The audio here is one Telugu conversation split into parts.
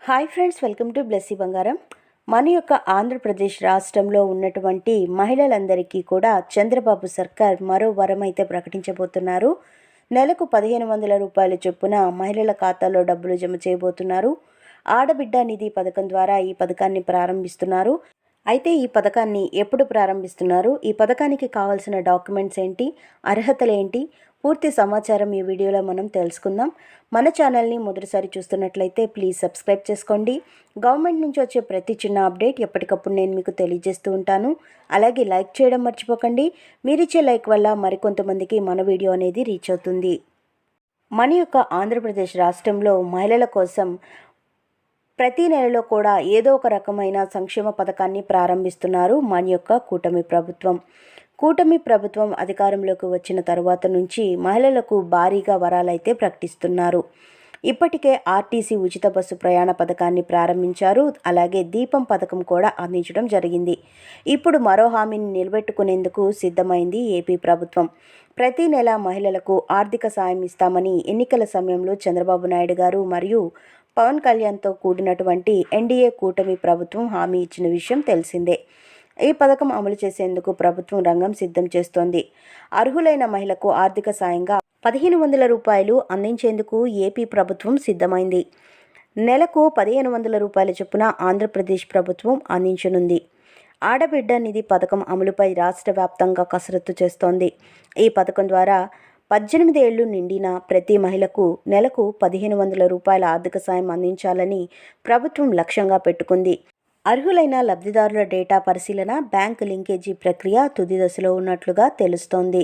Hi friends, welcome to Blessy బంగారం. మన యొక్క ఆంధ్రప్రదేశ్ రాష్ట్రంలో ఉన్నటువంటి మహిళలందరికీ కూడా చంద్రబాబు సర్కార్ మరో వరం అయితే ప్రకటించబోతున్నారు. నెలకు 1500 రూపాయల చొప్పున మహిళల ఖాతాలో డబ్బులు జమ చేయబోతున్నారు. ఆడబిడ్డ నిధి పథకం ద్వారా ఈ పథకాన్ని ప్రారంభిస్తున్నారు. అయితే ఈ పథకాన్ని ఎప్పుడు ప్రారంభిస్తున్నారు, ఈ పథకానికి కావాల్సిన డాక్యుమెంట్స్ ఏంటి, అర్హతలు ఏంటి, పూర్తి సమాచారం ఈ వీడియోలో మనం తెలుసుకుందాం. మన ఛానల్ని మొదటిసారి చూస్తున్నట్లయితే ప్లీజ్ సబ్స్క్రైబ్ చేసుకోండి. గవర్నమెంట్ నుంచి వచ్చే ప్రతి చిన్న అప్డేట్ ఎప్పటికప్పుడు నేను మీకు తెలియజేస్తూ ఉంటాను. అలాగే లైక్ చేయడం మర్చిపోకండి. మీరిచ్చే లైక్ వల్ల మరికొంతమందికి మన వీడియో అనేది రీచ్ అవుతుంది. మన యొక్క ఆంధ్రప్రదేశ్ రాష్ట్రంలో మహిళల కోసం ప్రతి నెలలో కూడా ఏదో ఒక రకమైన సంక్షేమ పథకాన్ని ప్రారంభిస్తున్నారు మన యొక్క కూటమి ప్రభుత్వం అధికారంలోకి వచ్చిన తర్వాత నుంచి మహిళలకు భారీగా వరాలైతే ప్రకటిస్తున్నారు. ఇప్పటికే ఆర్టీసీ ఉచిత బస్సు ప్రయాణ పథకాన్ని ప్రారంభించారు. అలాగే దీపం పథకం కూడా అందించడం జరిగింది. ఇప్పుడు మరో హామీని నిలబెట్టుకునేందుకు సిద్ధమైంది ఏపీ ప్రభుత్వం. ప్రతి నెల మహిళలకు ఆర్థిక సాయం ఇస్తామని ఎన్నికల సమయంలో చంద్రబాబు నాయుడు గారు మరియు పవన్ కళ్యాణ్తో కూడినటువంటి ఎన్డీఏ కూటమి ప్రభుత్వం హామీ ఇచ్చిన విషయం తెలిసిందే. ఈ పథకం అమలు చేసేందుకు ప్రభుత్వం రంగం సిద్ధం చేస్తోంది. అర్హులైన మహిళకు ఆర్థిక సాయంగా 1500 రూపాయలు అందించేందుకు ఏపీ ప్రభుత్వం సిద్ధమైంది. నెలకు 1500 రూపాయల చొప్పున ఆంధ్రప్రదేశ్ ప్రభుత్వం అందించనుంది. ఆడబిడ్డ నిధి పథకం అమలుపై రాష్ట్ర వ్యాప్తంగా కసరత్తు చేస్తోంది. ఈ పథకం ద్వారా 18 ఏళ్లు నిండిన ప్రతి మహిళకు నెలకు 1500 రూపాయల ఆర్థిక సాయం అందించాలని ప్రభుత్వం లక్ష్యంగా పెట్టుకుంది. అర్హులైన లబ్ధిదారుల డేటా పరిశీలన, బ్యాంకు లింకేజీ ప్రక్రియ తుది దశలో ఉన్నట్లుగా తెలుస్తోంది.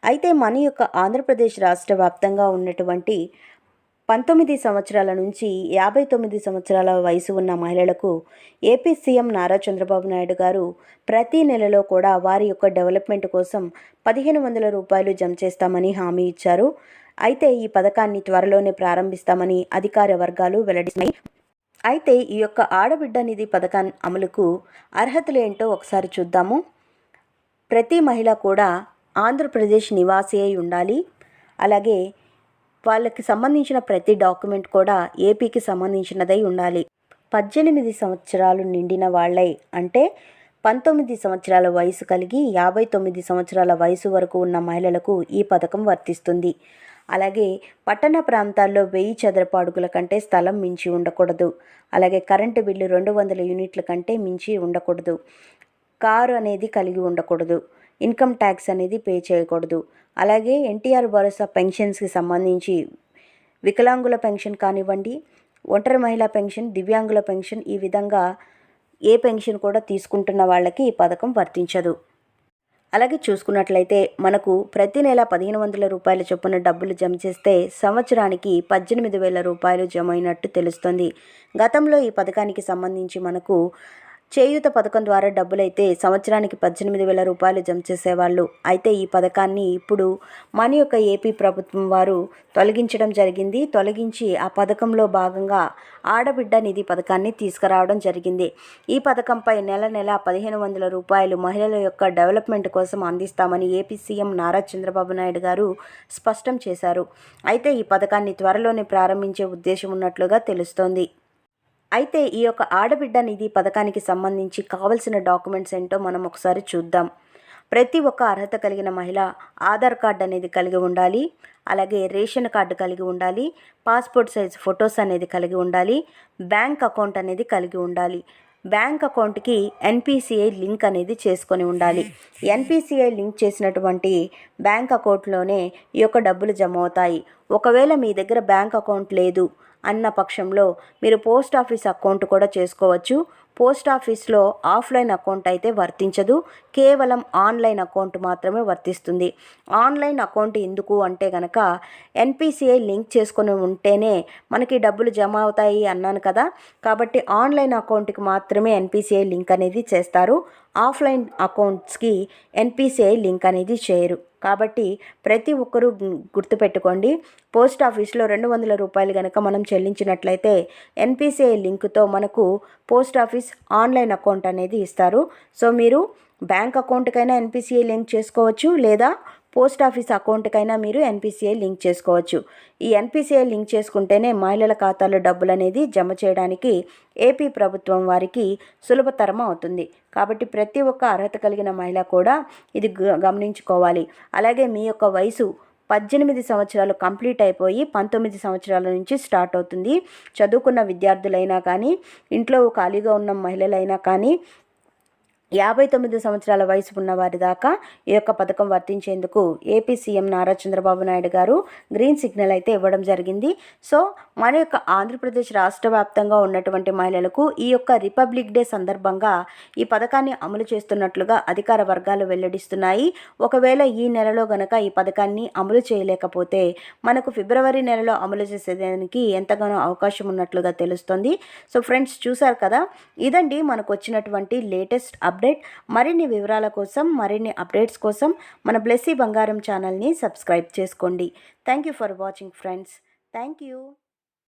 అయితే మన యొక్క ఆంధ్రప్రదేశ్ రాష్ట్ర వ్యాప్తంగా ఉన్నటువంటి 19 సంవత్సరాల నుంచి 59 సంవత్సరాల వయసు ఉన్న మహిళలకు ఏపీ సీఎం నారా చంద్రబాబు నాయుడు గారు ప్రతి నెలలో కూడా వారి యొక్క డెవలప్మెంట్ కోసం 1500 రూపాయలు జమ చేస్తామని హామీ ఇచ్చారు. అయితే ఈ పథకాన్ని త్వరలోనే ప్రారంభిస్తామని అధికార వర్గాలు వెల్లడిస్తున్నాయి. అయితే ఈ యొక్క ఆడబిడ్డ నిధి పథకం అమలుకు అర్హతలు ఏంటో ఒకసారి చూద్దాము. ప్రతి మహిళ కూడా ఆంధ్రప్రదేశ్ నివాసి అయి ఉండాలి. అలాగే వాళ్ళకి సంబంధించిన ప్రతి డాక్యుమెంట్ కూడా ఏపీకి సంబంధించినదై ఉండాలి. 18 సంవత్సరాలు నిండిన వాళ్ళై అంటే 19 సంవత్సరాల వయసు కలిగి 59 సంవత్సరాల వయసు వరకు ఉన్న మహిళలకు ఈ పథకం వర్తిస్తుంది. అలాగే పట్టణ ప్రాంతాల్లో 1000 చదరపు అడుగుల కంటే స్థలం మించి ఉండకూడదు. అలాగే కరెంటు బిల్లు 200 యూనిట్ల కంటే మించి ఉండకూడదు. కారు అనేది కలిగి ఉండకూడదు. ఇన్కమ్ ట్యాక్స్ అనేది పే చేయకూడదు. అలాగే ఎన్టీఆర్ భరోసా పెన్షన్స్కి సంబంధించి వికలాంగుల పెన్షన్ కానివ్వండి, ఒంటరి మహిళా పెన్షన్, దివ్యాంగుల పెన్షన్, ఈ విధంగా ఏ పెన్షన్ కూడా తీసుకుంటున్న వాళ్ళకి ఈ పథకం వర్తించదు. అలాగే చూసుకున్నట్లయితే మనకు ప్రతి నెల 1500 రూపాయల చొప్పున డబ్బులు జమ చేస్తే సంవత్సరానికి 18,000 రూపాయలు జమ అయినట్టు తెలుస్తుంది. గతంలో ఈ పథకానికి సంబంధించి మనకు చేయూత పథకం ద్వారా డబ్బులైతే సంవత్సరానికి 18,000 రూపాయలు జమ చేసేవాళ్ళు. అయితే ఈ పథకాన్ని ఇప్పుడు మన యొక్క ఏపీ ప్రభుత్వం వారు తొలగించడం జరిగింది. తొలగించి ఆ పథకంలో భాగంగా ఆడబిడ్డ నిధి పథకాన్ని తీసుకురావడం జరిగింది. ఈ పథకంపై నెల 1500 రూపాయలు మహిళల యొక్క డెవలప్మెంట్ కోసం అందిస్తామని ఏపీ సీఎం నారా చంద్రబాబు నాయుడు గారు స్పష్టం చేశారు. అయితే ఈ పథకాన్ని త్వరలోనే ప్రారంభించే ఉద్దేశం ఉన్నట్లుగా తెలుస్తోంది. అయితే ఈ యొక్క ఆడబిడ్డ నిధి పథకానికి సంబంధించి కావలసిన డాక్యుమెంట్స్ ఏంటో మనం ఒకసారి చూద్దాం. ప్రతి ఒక్క అర్హత కలిగిన మహిళ ఆధార్ కార్డు అనేది కలిగి ఉండాలి. అలాగే రేషన్ కార్డు కలిగి ఉండాలి. పాస్పోర్ట్ సైజ్ ఫొటోస్ అనేది కలిగి ఉండాలి. బ్యాంక్ అకౌంట్ అనేది కలిగి ఉండాలి. బ్యాంక్ అకౌంట్కి ఎన్పిసిఐ లింక్ అనేది చేసుకొని ఉండాలి. ఎన్పిసిఐ లింక్ చేసినటువంటి బ్యాంక్ అకౌంట్లోనే ఈ యొక్క డబ్బులు జమ అవుతాయి. ఒకవేళ మీ దగ్గర బ్యాంక్ అకౌంట్ లేదు అన్న పక్షంలో మీరు పోస్ట్ ఆఫీస్ అకౌంట్ కూడా చేసుకోవచ్చు. పోస్ట్ ఆఫీస్లో ఆఫ్లైన్ అకౌంట్ అయితే వర్తించదు. కేవలం ఆన్లైన్ అకౌంట్ మాత్రమే వర్తిస్తుంది. ఆన్లైన్ అకౌంట్ ఎందుకు అంటే కనుక ఎన్పిసిఐ లింక్ చేసుకొని ఉంటేనే మనకి డబ్బులు జమ అవుతాయి అన్నాను కదా. కాబట్టి ఆన్లైన్ అకౌంట్కి మాత్రమే ఎన్పిసిఐ లింక్ అనేది చేస్తారు. ఆఫ్లైన్ అకౌంట్స్కి ఎన్పిసిఐ లింక్ అనేది చేయరు. కాబట్టి ప్రతి ఒక్కరూ గుర్తుపెట్టుకోండి. పోస్ట్ ఆఫీస్లో 200 రూపాయలు కనుక మనం చెల్లించినట్లయితే ఎన్పిసిఐ లింక్తో మనకు పోస్ట్ ఆఫీస్ ఆన్లైన్ అకౌంట్ అనేది ఇస్తారు. సో మీరు బ్యాంక్ అకౌంట్కైనా ఎన్పిసిఐ లింక్ చేసుకోవచ్చు, లేదా పోస్ట్ ఆఫీస్ అకౌంట్కైనా మీరు ఎన్పిసిఐ లింక్ చేసుకోవచ్చు. ఈ ఎన్పిసిఐ లింక్ చేసుకుంటేనే మహిళల ఖాతాలో డబ్బులు అనేది జమ చేయడానికి ఏపీ ప్రభుత్వం వారికి సులభతరం అవుతుంది. కాబట్టి ప్రతి ఒక్క అర్హత కలిగిన మహిళ కూడా ఇది గమనించుకోవాలి. అలాగే మీ యొక్క వయసు 18 సంవత్సరాలు కంప్లీట్ అయిపోయి 19 సంవత్సరాల నుంచి స్టార్ట్ అవుతుంది. చదువుకున్న విద్యార్థులైనా కానీ, ఇంట్లో ఖాళీగా ఉన్న మహిళలైనా కానీ, 59 సంవత్సరాల వయసు ఉన్న వారి దాకా ఈ యొక్క పథకం వర్తించేందుకు ఏపీ సీఎం నారా చంద్రబాబు నాయుడు గారు గ్రీన్ సిగ్నల్ అయితే ఇవ్వడం జరిగింది. సో మన యొక్క ఆంధ్రప్రదేశ్ రాష్ట్ర వ్యాప్తంగా ఉన్నటువంటి మహిళలకు ఈ యొక్క రిపబ్లిక్ డే సందర్భంగా ఈ పథకాన్ని అమలు చేస్తున్నట్లుగా అధికార వర్గాలు వెల్లడిస్తున్నాయి. ఒకవేళ ఈ నెలలో గనక ఈ పథకాన్ని అమలు చేయలేకపోతే మనకు ఫిబ్రవరి నెలలో అమలు చేసేదానికి ఎంతగానో అవకాశం ఉన్నట్లుగా తెలుస్తుంది. సో ఫ్రెండ్స్, చూసారు కదా, ఇదండి మనకు వచ్చినటువంటి లేటెస్ట్ అప్డేట్. మరిన్ని వివరాల కోసం, మరిన్ని అప్డేట్స్ కోసం మన బ్లెస్సీ బంగారం ఛానల్ని సబ్స్క్రైబ్ చేసుకోండి. Thank you for watching friends. Thank you.